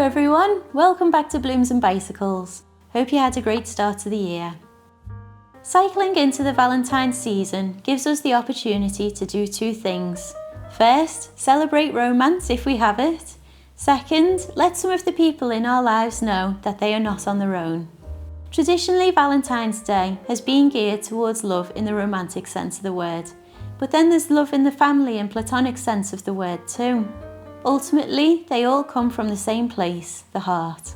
everyone, welcome back to Blooms and Bicycles. Hope you had a great start to the year. Cycling into the Valentine season gives us the opportunity to do two things. First, celebrate romance if we have it. Second, let some of the people in our lives know that they are not on their own. Traditionally, Valentine's Day has been geared towards love in the romantic sense of the word, but then there's love in the family and platonic sense of the word too. Ultimately, they all come from the same place, the heart.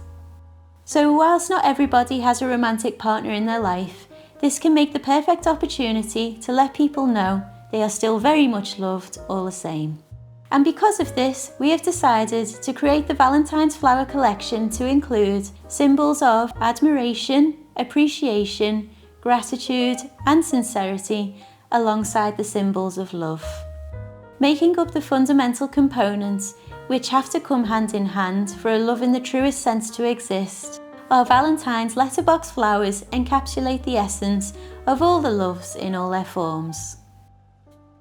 So whilst not everybody has a romantic partner in their life, this can make the perfect opportunity to let people know they are still very much loved all the same. And because of this, we have decided to create the Valentine's flower collection to include symbols of admiration, appreciation, gratitude and sincerity alongside the symbols of love. Making up the fundamental components which have to come hand in hand for a love in the truest sense to exist, our Valentine's letterbox flowers encapsulate the essence of all the loves in all their forms.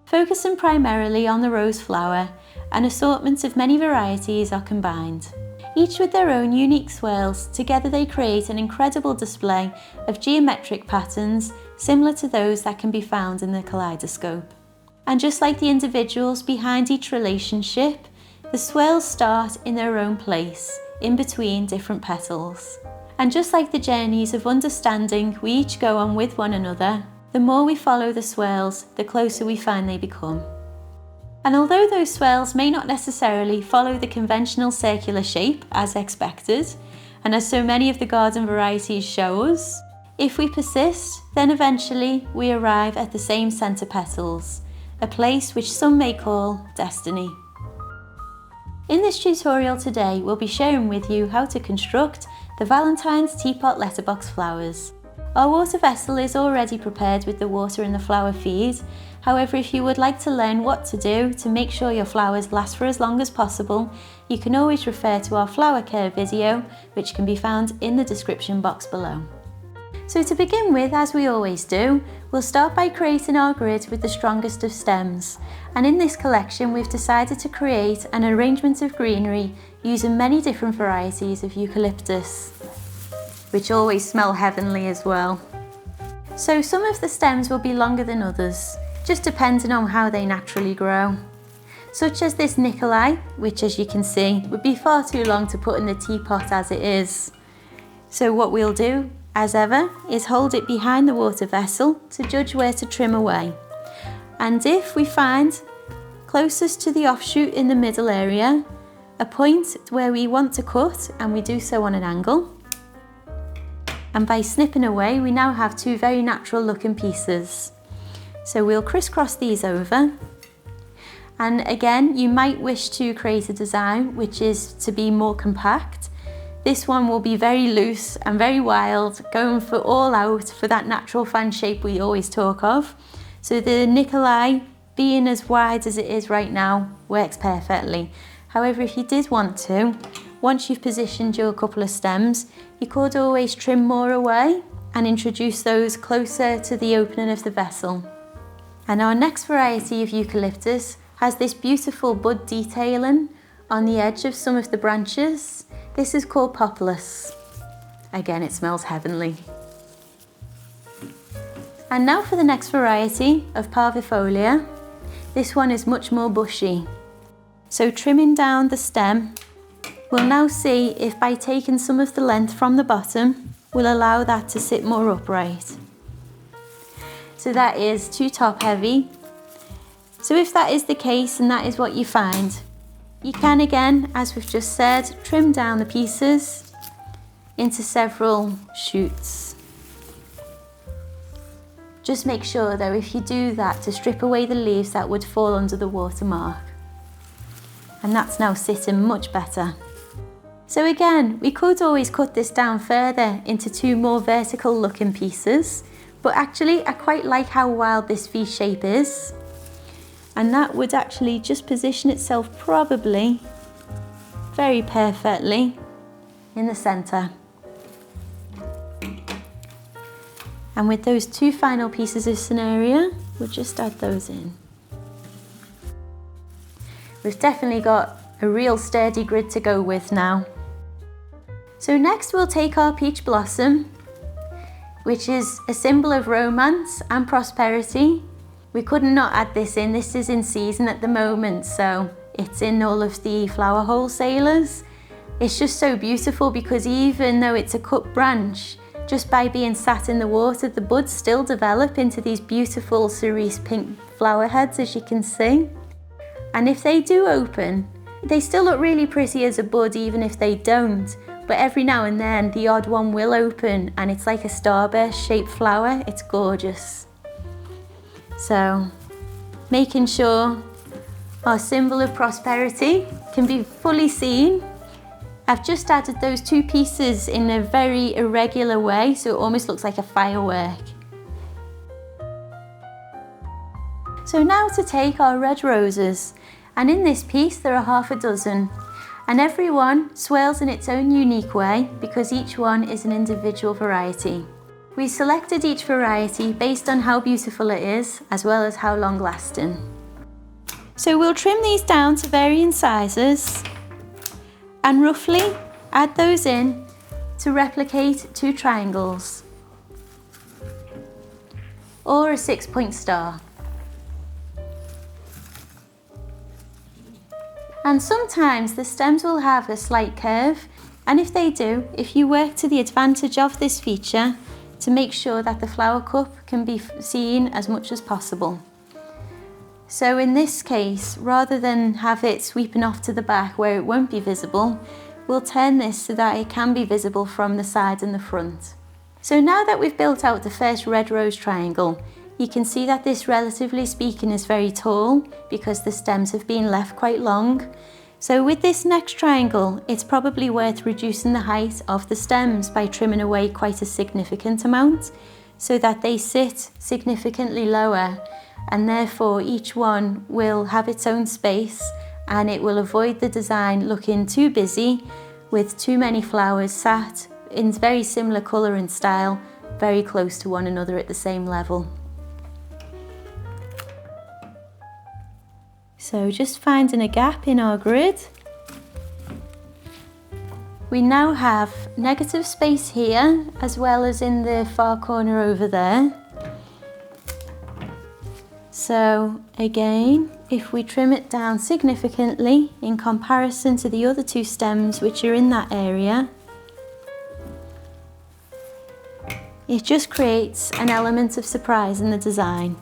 Focusing primarily on the rose flower, an assortment of many varieties are combined. Each with their own unique swirls, together they create an incredible display of geometric patterns similar to those that can be found in the kaleidoscope. And just like the individuals behind each relationship, the swirls start in their own place, in between different petals. And just like the journeys of understanding we each go on with one another, the more we follow the swirls, the closer we find they become. And although those swirls may not necessarily follow the conventional circular shape as expected, and as so many of the garden varieties show us, if we persist, then eventually we arrive at the same centre petals, a place which some may call destiny. In this tutorial today, we'll be sharing with you how to construct the Valentine's Teapot letterbox flowers. Our water vessel is already prepared with the water and the flower feed. However, if you would like to learn what to do to make sure your flowers last for as long as possible, you can always refer to our flower care video, which can be found in the description box below. So to begin with, as we always do, we'll start by creating our grid with the strongest of stems. And in this collection, we've decided to create an arrangement of greenery using many different varieties of eucalyptus, which always smell heavenly as well. So some of the stems will be longer than others, just depending on how they naturally grow. Such as this Nikolai, which as you can see, would be far too long to put in the teapot as it is. So what we'll do, as ever, is hold it behind the water vessel to judge where to trim away. And if we find closest to the offshoot in the middle area, a point where we want to cut, and we do so on an angle. And by snipping away, we now have two very natural looking pieces. So we'll crisscross these over. And again, you might wish to create a design which is to be more compact. This one will be very loose and very wild, going for all out for that natural fan shape we always talk of. So the Nikolai, being as wide as it is right now, works perfectly. However, if you did want to, once you've positioned your couple of stems, you could always trim more away and introduce those closer to the opening of the vessel. And our next variety of eucalyptus has this beautiful bud detailing on the edge of some of the branches. This is called populus. Again, it smells heavenly. And now for the next variety of parvifolia. This one is much more bushy. So trimming down the stem, we'll now see if by taking some of the length from the bottom, we'll allow that to sit more upright. So that is too top heavy. So if that is the case and that is what you find, you can again, as we've just said, trim down the pieces into several shoots. Just make sure though, if you do that, to strip away the leaves that would fall under the watermark. And that's now sitting much better. So again, we could always cut this down further into two more vertical looking pieces, but actually I quite like how wild this V shape is. And that would actually just position itself probably very perfectly in the centre. And with those two final pieces of scenario, we'll just add those in. We've definitely got a real sturdy grid to go with now. So next we'll take our peach blossom, which is a symbol of romance and prosperity. We couldn't not add this in. This is in season at the moment, so it's in all of the flower wholesalers. It's just so beautiful because even though it's a cut branch, just by being sat in the water, the buds still develop into these beautiful cerise pink flower heads, as you can see. And if they do open, they still look really pretty as a bud, even if they don't. But every now and then, the odd one will open, and it's like a starburst shaped flower. It's gorgeous. So, making sure our symbol of prosperity can be fully seen. I've just added those two pieces in a very irregular way, so it almost looks like a firework. So now to take our red roses, and in this piece there are half a dozen, and every one swirls in its own unique way because each one is an individual variety. We selected each variety based on how beautiful it is, as well as how long lasting. So we'll trim these down to varying sizes and roughly add those in to replicate two triangles or a 6-point star. And sometimes the stems will have a slight curve, and if they do, if you work to the advantage of this feature to make sure that the flower cup can be seen as much as possible. So in this case, rather than have it sweeping off to the back where it won't be visible, we'll turn this so that it can be visible from the side and the front. So now that we've built out the first red rose triangle, you can see that this, relatively speaking, is very tall because the stems have been left quite long. So with this next triangle, it's probably worth reducing the height of the stems by trimming away quite a significant amount so that they sit significantly lower, and therefore each one will have its own space and it will avoid the design looking too busy with too many flowers sat in very similar colour and style, very close to one another at the same level. So just finding a gap in our grid. We now have negative space here as well as in the far corner over there. So again, if we trim it down significantly in comparison to the other two stems which are in that area, it just creates an element of surprise in the design.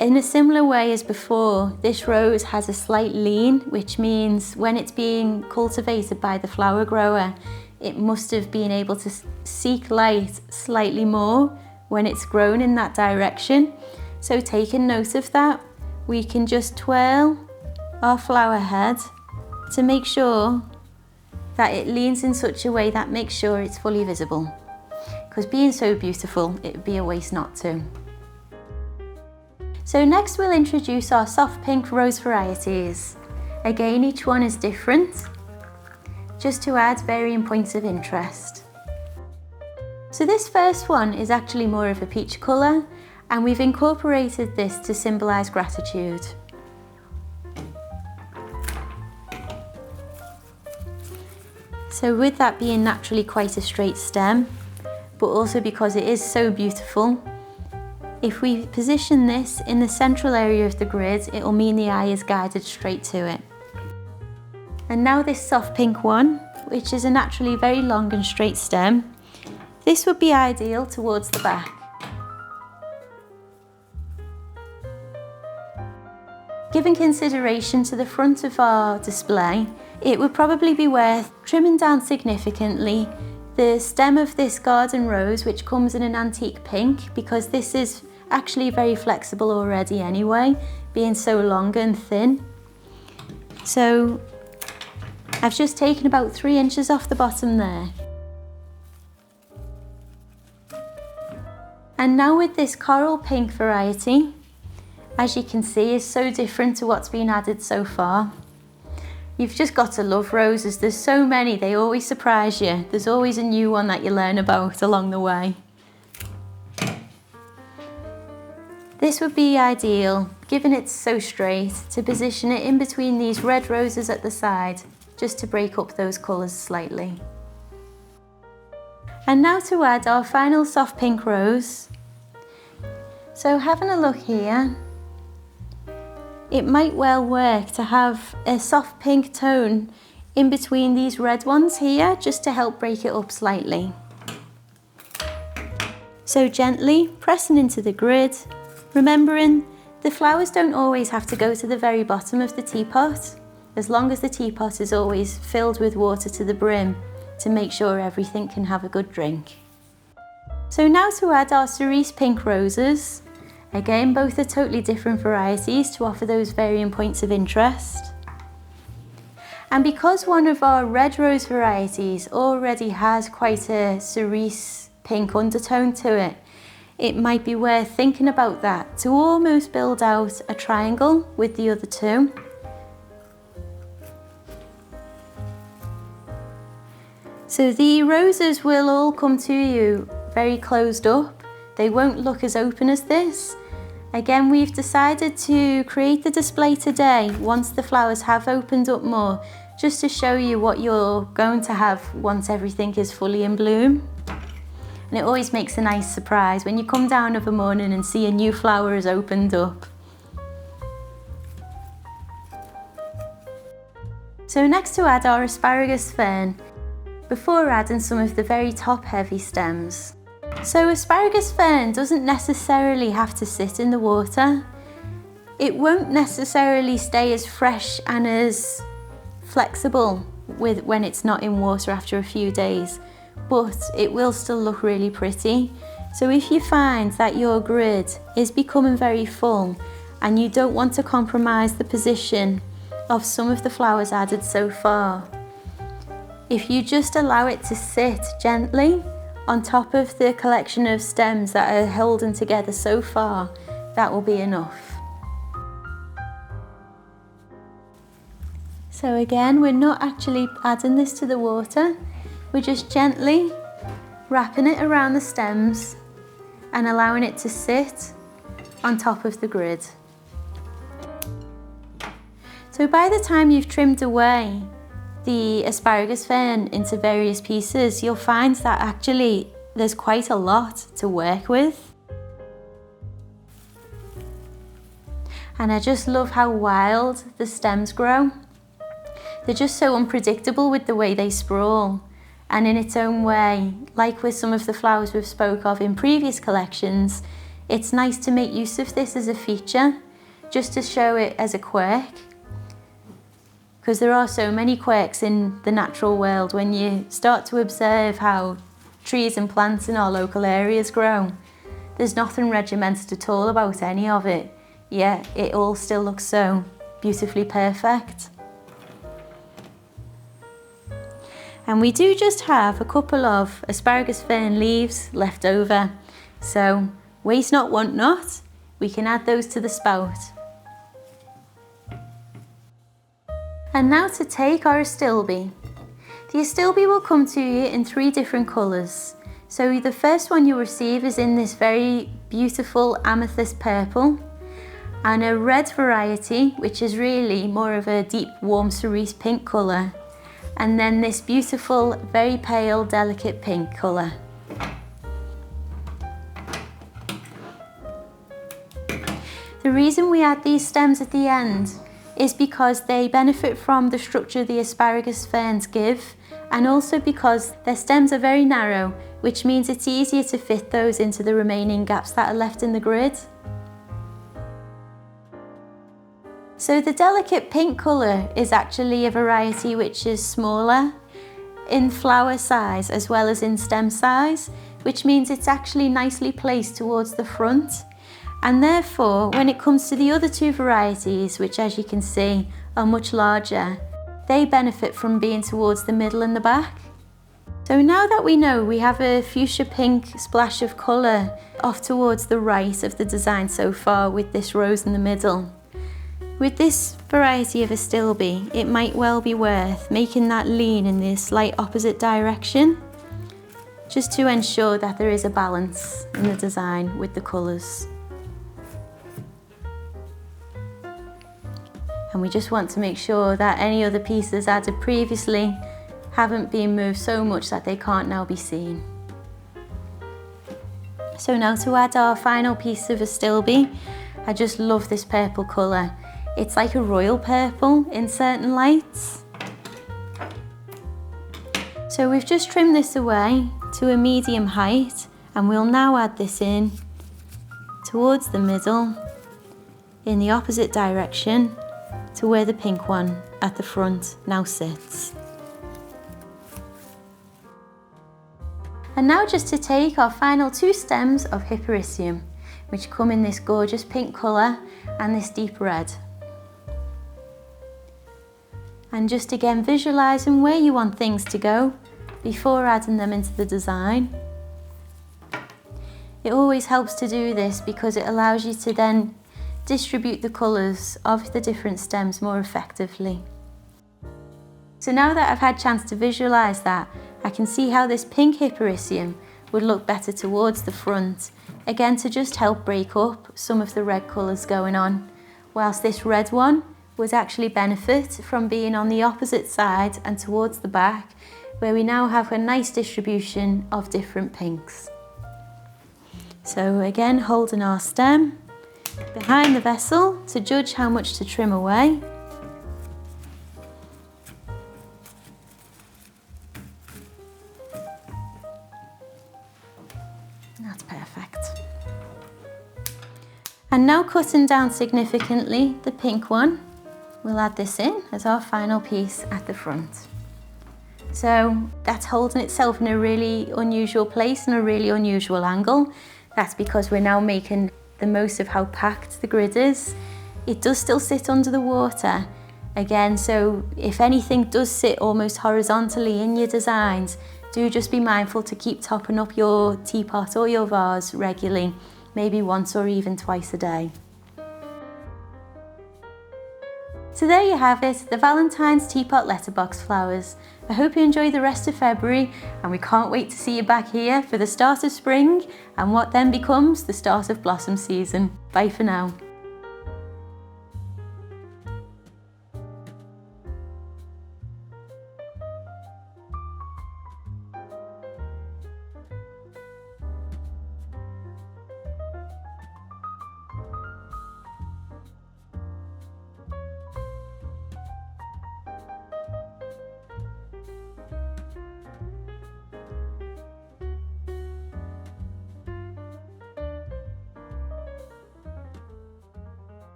In a similar way as before, this rose has a slight lean, which means when it's being cultivated by the flower grower, it must have been able to seek light slightly more when it's grown in that direction. So taking note of that, we can just twirl our flower head to make sure that it leans in such a way that makes sure it's fully visible. Because being so beautiful, it would be a waste not to. So next we'll introduce our soft pink rose varieties. Again, each one is different, just to add varying points of interest. So this first one is actually more of a peach colour, and we've incorporated this to symbolise gratitude. So with that being naturally quite a straight stem, but also because it is so beautiful, if we position this in the central area of the grid, it will mean the eye is guided straight to it. And now this soft pink one, which is a naturally very long and straight stem, this would be ideal towards the back. Given consideration to the front of our display, it would probably be worth trimming down significantly the stem of this garden rose, which comes in an antique pink, because this is actually very flexible already anyway, being so long and thin. So I've just taken about 3 inches off the bottom there. And now with this coral pink variety, as you can see, is so different to what's been added so far. You've just got to love roses. There's so many, they always surprise you. There's always a new one that you learn about along the way. This would be ideal, given it's so straight, to position it in between these red roses at the side. just to break up those colours slightly. And now to add our final soft pink rose. So having a look here, it might well work to have a soft pink tone in between these red ones here, just to help break it up slightly. So gently pressing into the grid, remembering the flowers don't always have to go to the very bottom of the teapot, as long as the teapot is always filled with water to the brim to make sure everything can have a good drink. So now to add our Cerise pink roses. Again, both are totally different varieties to offer those varying points of interest. And because one of our red rose varieties already has quite a cerise pink undertone to it, it might be worth thinking about that to almost build out a triangle with the other two. So the roses will all come to you very closed up. They won't look as open as this. Again, we've decided to create the display today once the flowers have opened up more, just to show you what you're going to have once everything is fully in bloom. And it always makes a nice surprise when you come down of a morning and see a new flower has opened up. So next to add our Asparagus Fern, before adding some of the very top heavy stems. So Asparagus Fern doesn't necessarily have to sit in the water. It won't necessarily stay as fresh and as flexible when it's not in water after a few days, but it will still look really pretty. So if you find that your grid is becoming very full and you don't want to compromise the position of some of the flowers added so far, if you just allow it to sit gently on top of the collection of stems that are holding together so far, that will be enough. So again, we're not actually adding this to the water, we're just gently wrapping it around the stems and allowing it to sit on top of the grid. So by the time you've trimmed away the asparagus fern into various pieces, you'll find that actually there's quite a lot to work with. And I just love how wild the stems grow. They're just so unpredictable with the way they sprawl. And in its own way, like with some of the flowers we've spoke of in previous collections, it's nice to make use of this as a feature, just to show it as a quirk. Because there are so many quirks in the natural world when you start to observe how trees and plants in our local areas grow. There's nothing regimented at all about any of it, yet it all still looks so beautifully perfect. And we do just have a couple of asparagus fern leaves left over, so waste not, want not, we can add those to the spout. And now to take our Astilbe. The Astilbe will come to you in 3 different colours. So the first one you'll receive is in this very beautiful amethyst purple, and a red variety, which is really more of a deep warm cerise pink colour, and then this beautiful very pale delicate pink colour. The reason we add these stems at the end is because they benefit from the structure the asparagus ferns give, and also because their stems are very narrow, which means it's easier to fit those into the remaining gaps that are left in the grid. So the delicate pink colour is actually a variety which is smaller in flower size as well as in stem size, which means it's actually nicely placed towards the front. And therefore, when it comes to the other 2 varieties, which as you can see are much larger, they benefit from being towards the middle and the back. So now that we know we have a fuchsia pink splash of colour off towards the right of the design so far with this rose in the middle, with this variety of Astilbe, it might well be worth making that lean in the slight opposite direction, just to ensure that there is a balance in the design with the colours. And we just want to make sure that any other pieces added previously haven't been moved so much that they can't now be seen. So now to add our final piece of Astilbe, I just love this purple colour. It's like a royal purple in certain lights. So we've just trimmed this away to a medium height, and we'll now add this in towards the middle in the opposite direction to where the pink one at the front now sits. And now just to take our final 2 stems of Hypericum, which come in this gorgeous pink colour and this deep red. And just again visualising where you want things to go before adding them into the design. It always helps to do this because it allows you to then distribute the colours of the different stems more effectively. So now that I've had a chance to visualise that, I can see how this pink Hypericum would look better towards the front, again to just help break up some of the red colours going on, whilst this red one would actually benefit from being on the opposite side and towards the back, where we now have a nice distribution of different pinks. So again, holding our stem behind the vessel to judge how much to trim away. That's perfect. And now cutting down significantly the pink one, we'll add this in as our final piece at the front. So that's holding itself in a really unusual place and a really unusual angle. That's because we're now making the most of how packed the grid is. It does still sit under the water again, so if anything does sit almost horizontally in your designs, do just be mindful to keep topping up your teapot or your vase regularly, maybe once or even twice a day. So there you have it, the Valentine's Teapot letterbox flowers. I hope you enjoy the rest of February, and we can't wait to see you back here for the start of spring and what then becomes the start of blossom season. Bye for now.